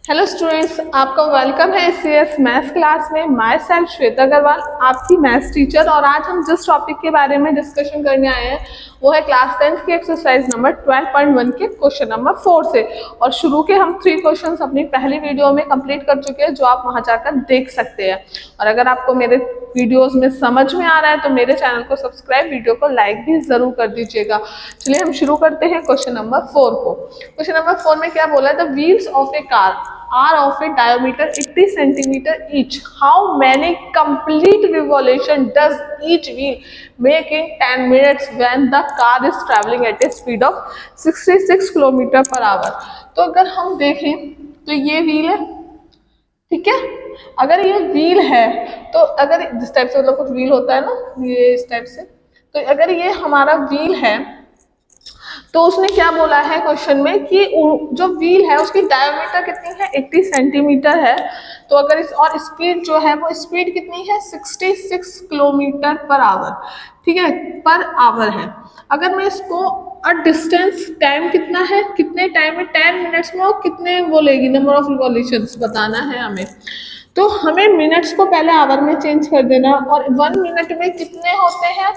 Hello students, आपका welcome है CS maths class में। माय सेल्फ श्वेता अग्रवाल, आपकी मैथ्स टीचर। और आज हम जिस टॉपिक के बारे में डिस्कशन करने आए हैं वो है क्लास 10th की एक्सरसाइज नंबर 12.1 के क्वेश्चन नंबर 4 से। और शुरू के हम 3 क्वेश्चंस अपनी पहली वीडियो में कंप्लीट कर चुके हैं, जो आप वहां जाकर देख सकते हैं। और अगर आपको मेरे वीडियोस में समझ में आ रहा है तो मेरे चैनल को सब्सक्राइब, वीडियो को लाइक भी जरूर कर दीजिएगा। चलिए हम शुरू करते हैं क्वेश्चन नंबर 4 को। क्वेश्चन नंबर 4 में क्या बोला है? The wheels of A car are of a diameter 80 centimeter each. How many complete revolution does each wheel make in 10 minutes when the car is traveling at a speed of 66 kilometre per hour? तो अगर हम देखें तो ये wheel है, ठीक है। अगर ये व्हील है तो अगर जिस टाइप से मतलब कुछ व्हील होता है ना, ये इस टाइप से, तो अगर ये हमारा व्हील है तो उसने क्या बोला है क्वेश्चन में कि जो व्हील है उसकी डायमीटर कितनी है? 80 सेंटीमीटर है। तो अगर इस और स्पीड जो है वो स्पीड कितनी है? 66 किलोमीटर पर आवर, ठीक है, पर आवर है। अगर मैं इसको और डिस्टेंस टाइम कितना है, कितने टाइम में 10 मिनट्स में वो कितने बोलेगी, नंबर ऑफ रिवॉल्यूशंस बताना है हमें। तो हमें मिनट्स को पहले आवर में चेंज कर देना। और 1 मिनट में कितने होते हैं?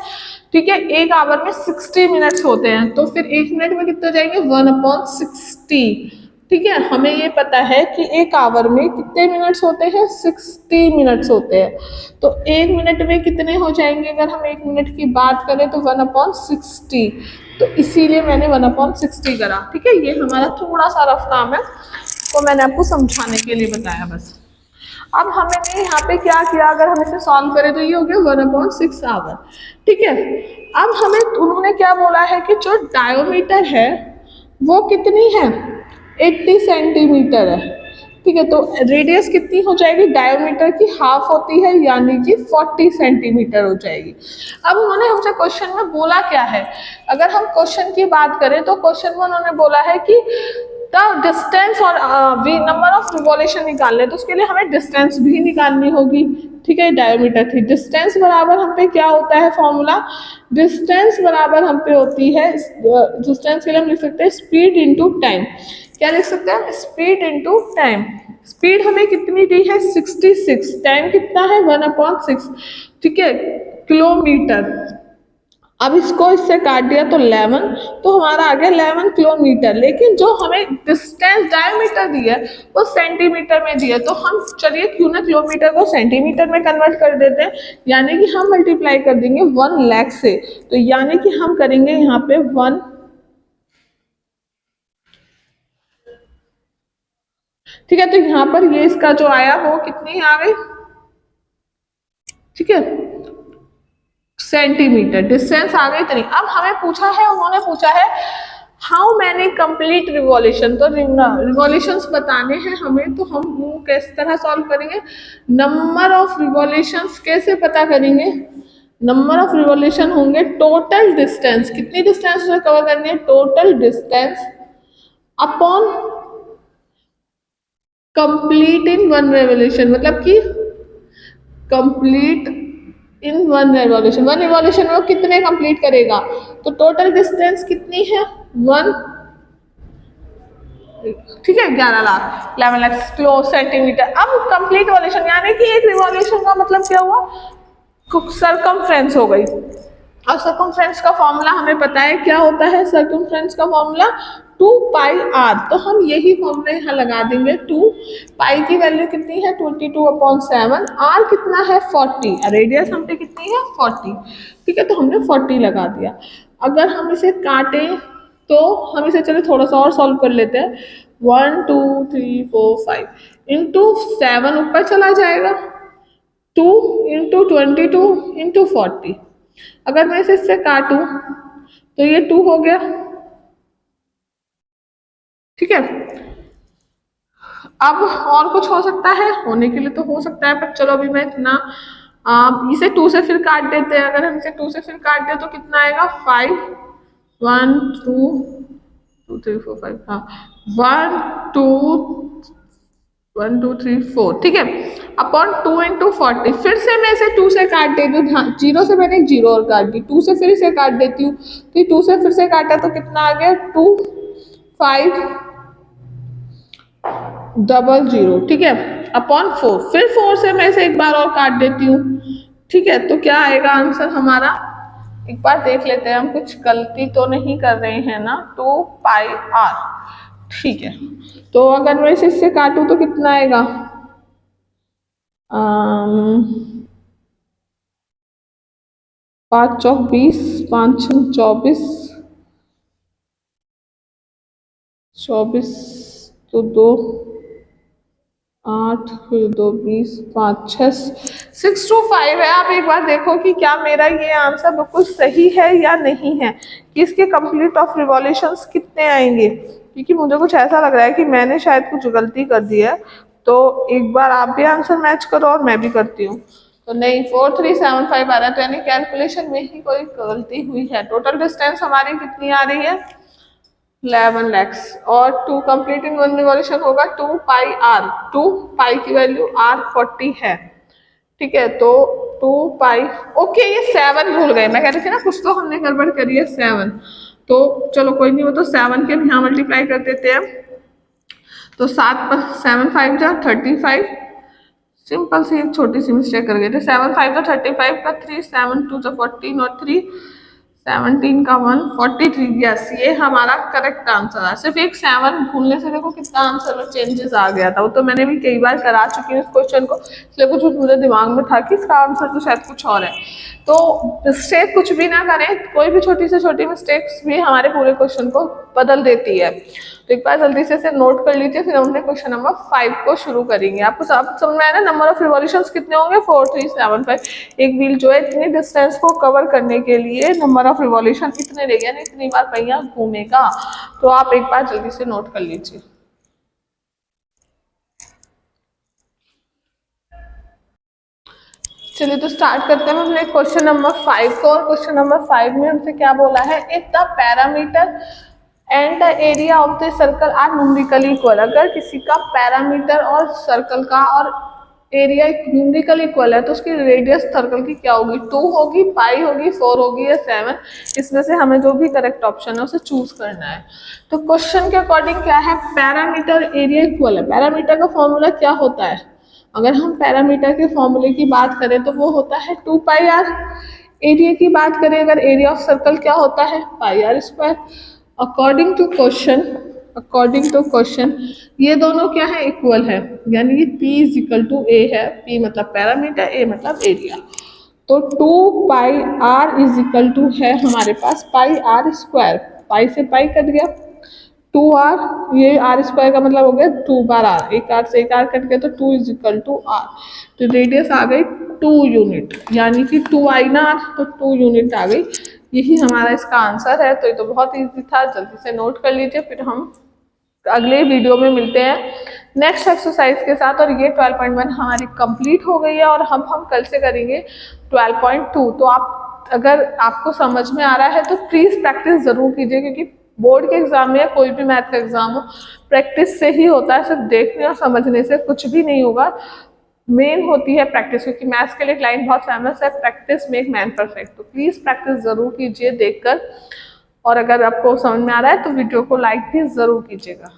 ठीक है, एक आवर में 60 मिनट्स होते हैं। तो फिर 1 मिनट में कितने हो जाएंगे? 1/60। ठीक है, हमें ये पता है कि एक आवर में कितने मिनट्स होते हैं? 60 मिनट्स होते हैं। तो 1 मिनट में कितने हो जाएंगे? अगर हम 1 मिनट की बात करें तो 1/60। तो इसीलिए मैंने 1/60 करा। ठीक है, ये हमारा थोड़ा सा रफ काम है, तो मैंने आपको समझाने के लिए बताया बस। अब हमने यहाँ पे क्या किया? अगर हम इसे सॉल्व करें तो ये हो गया 1/6 आवर। ठीक है, अब हमें उन्होंने क्या बोला है कि जो डायोमीटर है वो कितनी है? 80 सेंटीमीटर है। ठीक है, तो रेडियस कितनी हो जाएगी? डायोमीटर की हाफ होती है, यानी कि 40 सेंटीमीटर हो जाएगी। अब उन्होंने हमसे क्वेश्चन में बोला क्या है? अगर हम क्वेश्चन की बात करें तो क्वेश्चन में उन्होंने बोला है कि द डिस्टेंस और नंबर ऑफ रिवॉल्यूशन निकालने, तो उसके लिए हमें डिस्टेंस भी निकालनी होगी। ठीक है, डायमीटर थी, डिस्टेंस बराबर हम पे क्या होता है फॉर्मूला? डिस्टेंस बराबर हम पे होती है, डिस्टेंस के लिए हम लिख सकते हैं स्पीड इंटू टाइम। क्या लिख सकते हैं? Speed into time. स्पीड हमें कितनी दी है? 66। टाइम कितना है? 1/6। ठीक है, किलोमीटर। अब इसको इससे काट दिया तो 11, तो हमारा आ गया 11 किलोमीटर। लेकिन जो हमें डिस्टेंस डायमीटर दी है वो सेंटीमीटर में दी है, तो हम चलिए क्यों ना किलोमीटर को सेंटीमीटर में कन्वर्ट कर देते हैं, यानी कि हम मल्टीप्लाई कर देंगे 1 लाख से। तो यानी कि हम करेंगे यहाँ पे 1, ठीक है। तो यहाँ पर ये इसका जो आया वो कितनी आ गई? ठीक है, सेंटीमीटर डिस्टेंस आ गई इतनी। अब हमें पूछा है, उन्होंने पूछा है हाउ मैनी कंप्लीट रिवॉल्यूशन। तो रिवॉल्यूशंस बताने हैं हमें, तो हम वो किस तरह सॉल्व करेंगे? नंबर ऑफ रिवॉल्यूशंस कैसे पता करेंगे? नंबर ऑफ रिवॉल्यूशन होंगे टोटल डिस्टेंस, कितनी डिस्टेंस कवर करनी है? Total distance upon complete in 1 revolution, मतलब कि कंप्लीट इन 1 रेवोल्यूशन। 1 रेवोल्यूशन में वो कितने कंप्लीट करेगा? तो टोटल डिस्टेंस कितनी है? 1, ठीक है, 11 लाख 11 लाख किलो सेंटीमीटर। अब कंप्लीट रिवॉल्यूशन यानी कि एक रिवॉल्यूशन का मतलब क्या हुआ? सरकमफ्रेंस हो गई। और सर्कमफ्रेंस का फॉर्मूला हमें पता है क्या होता है? सर्कमफ्रेंस का फॉर्मूला 2πr। तो हम यही फॉर्मूला यहाँ लगा देंगे। 2 पाई की वैल्यू कितनी है? 22/7। आर कितना है? 40। रेडियस हम पे कितनी है? 40। ठीक है, तो हमने 40 लगा दिया। अगर हम इसे काटें तो हम इसे चले थोड़ा सा और सॉल्व कर लेते हैं। 1 2 3 4 5 इंटू 7 ऊपर चला जाएगा, 2 इंटू 22 इंटू 40। अगर मैं इसे इससे काटूं तो ये 2 हो गया। ठीक है, अब और कुछ हो सकता है? होने के लिए तो हो सकता है, पर चलो अभी मैं इतना इसे 2 से फिर काट देते हैं। अगर हम इसे 2 से फिर काट दें तो कितना आएगा? 5 1 2 2 3 4 5, हाँ 1 2 1 2 3 4। ठीक है, अपॉन 2 इंटू 40। फिर से मैं इसे 2 से काट देती हूँ। हाँ, 0 से मैंने 0 और काट दी, 2 से फिर इसे काट देती हूँ। तो 2 से फिर से काटा तो कितना आ गया? 2 5 00, ठीक है, अपॉन 4। फिर 4 से मैं इसे एक बार और काट देती हूँ, ठीक है। तो क्या आएगा आंसर हमारा, एक बार देख लेते हैं हम कुछ गलती तो नहीं कर रहे हैं ना। 2πr, ठीक है। तो अगर मैं इसे इससे काटूं तो कितना आएगा, 5 चौक 20, 5 छः 24, 24 तो 2, 8 फिर 2 20, 5 6, 625 है। आप एक बार देखो कि क्या मेरा ये आंसर बिल्कुल सही है या नहीं है, कि इसके कंप्लीट ऑफ रिवॉल्यूशंस कितने आएंगे, क्योंकि मुझे कुछ ऐसा लग रहा है कि मैंने शायद कुछ गलती कर दी है। तो एक बार आप भी आंसर मैच करो और मैं भी करती हूँ। तो नहीं, 4375 आ रहा है, तो यानी कैलकुलेशन में ही कोई गलती हुई है। टोटल डिस्टेंस हमारी कितनी आ रही है, 11 लैक्स, और टू कंप्लीटिंग वन रिवॉल्यूशन होगा 2πr, 2 पाई की वैल्यू r 40 है, ठीक है। तो 2 पाई, ओके, ये 7 भूल गए, मैं कह रही थी ना कुछ तो हमने गड़बड़ करी है, 7। तो चलो कोई नहीं, वो तो 7 के भी यहाँ मल्टीप्लाई कर देते हैं। तो 7 पर 7 5 जा 35, सिंपल सी एक छोटी सी मिस्टेक कर गए थे। 7 5 तो 35 का 3, 7 2 तो 14 और 3 17 का 1 43, यस, ये हमारा करेक्ट आंसर है। सिर्फ एक 7 भूलने से देखो कितना आंसर में चेंजेस आ गया था। वो तो मैंने भी कई बार करा चुकी हूँ इस क्वेश्चन को, इसलिए कुछ मुझे दिमाग में था कि इसका आंसर तो शायद कुछ और है। तो मिस्टेक कुछ भी ना करें, कोई भी छोटी से छोटी मिस्टेक्स भी हमारे पूरे क्वेश्चन को बदल देती है। तो एक बार जल्दी से इसे नोट कर लीजिए, फिर हमने क्वेश्चन नंबर 5 को शुरू करेंगे। आपको समझ में आया ना, नंबर ऑफ रिवॉल्यूशंस कितने होंगे, 4375। एक व्हील जो है इतनी डिस्टेंस को कवर करने के लिए नंबर ऑफ रिवॉल्यूशन इतने लेगा, यानी इतनी बार पहिया घूमेगा। तो आप एक बार जल्दी से नोट कर लीजिए। चलिए तो स्टार्ट करते हैं हमने क्वेश्चन नंबर 5 को। और क्वेश्चन नंबर 5 में हमसे क्या बोला है, if the parameter and the area of the circle are numerically equal. अगर किसी का पैरामीटर और सर्कल का और एरिया न्यूमेरिकल इक्वल है तो उसकी रेडियस सर्कल की क्या होगी, 2 होगी, पाई होगी, 4 होगी या 7। इसमें से हमें जो भी करेक्ट ऑप्शन है उसे चूज करना है। तो क्वेश्चन के अकॉर्डिंग क्या है, पैरामीटर एरिया इक्वल है। पैरामीटर का फॉर्मूला क्या होता है, अगर हम पैरामीटर के फॉर्मूले की बात करें तो वो होता है 2πr। एरिया की बात करें, अगर एरिया ऑफ सर्कल क्या होता है, πr²। According to question, according to question ये दोनों क्या है, इक्वल है, यानी कि P is equal to A है। P मतलब पैरामीटर, A मतलब एरिया। तो 2πr इज इक्वल टू है हमारे पास πr²। पाई से पाई कट गया, 2r, ये r² का मतलब हो गया 2 बार r, एक r से एक r कट गया, तो 2 इज इक्वल टू r। तो रेडियस आ गई 2 यूनिट, यानी कि 2 आई ना r, तो 2 यूनिट आ गई। यही हमारा इसका आंसर है। तो ये तो बहुत इजी था, जल्दी से नोट कर लीजिए। फिर हम अगले वीडियो में मिलते हैं नेक्स्ट एक्सरसाइज के साथ। और ये 12.1 हमारी कंप्लीट हो गई है, और हम कल से करेंगे 12.2। तो आप, अगर आपको समझ में आ रहा है तो प्लीज प्रैक्टिस जरूर कीजिए, क्योंकि बोर्ड के एग्जाम में या कोई भी मैथ का एग्जाम हो, प्रैक्टिस से ही होता है। सिर्फ देखने और समझने से कुछ भी नहीं होगा, मेन होती है प्रैक्टिस। क्योंकि मैथ्स के लिए एक लाइन बहुत फेमस है, प्रैक्टिस मेक मैन परफेक्ट। तो प्लीज प्रैक्टिस जरूर कीजिए देखकर। और अगर आपको समझ में आ रहा है तो वीडियो को लाइक भी जरूर कीजिएगा।